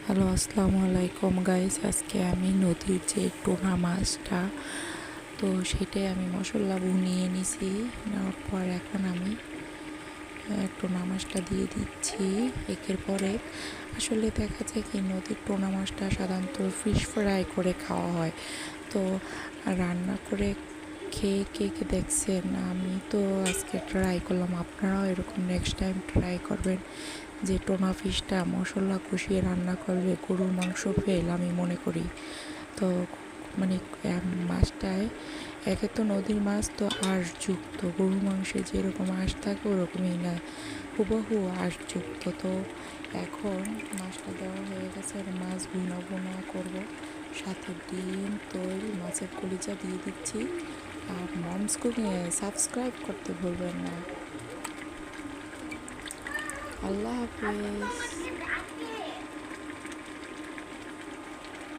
Hello, আসসালামু আলাইকুম guys. আজকে আমি নদীর যে টোনা মাছটা, তো সেটাই আমি মশলা ভুনিয়ে নিছি। নেওয়ার পর এখন আমি টোনা মাছটা দিয়ে দিচ্ছি একের পর এক। আসলে দেখা যায় কি, নদীর টোনা মাছটা সাধারণত ফিশ ফ্রাই করে খাওয়া হয়। তো রান্না করে খেয়ে কে কে দেখছেন, আমি তো আজকে ট্রাই করলাম। আপনারাও এরকম নেক্সট টাইম ট্রাই করবেন যে টোনা ফিশটা মশলা কষিয়ে রান্না করলে গরুর মাংস ফেল আমি মনে করি। তো মানে মাছটায় একে তো নদীর মাছ, তো আঁশযুক্ত, গরুর মাংসে যেরকম আঁশ থাকে ওরকমই না, হুবহু আঁশযুক্ত। তো এখন মাছটা দেওয়া হয়ে গেছে, আর মাছ ভুনা ভুনা করবো, সাথে ডিম, তৈল, মাছের কলিজা দিয়ে দিচ্ছি। আর মমস কুকিং সাবস্ক্রাইব করতে ভুলবেন না। আল্লাহ হাফেজ।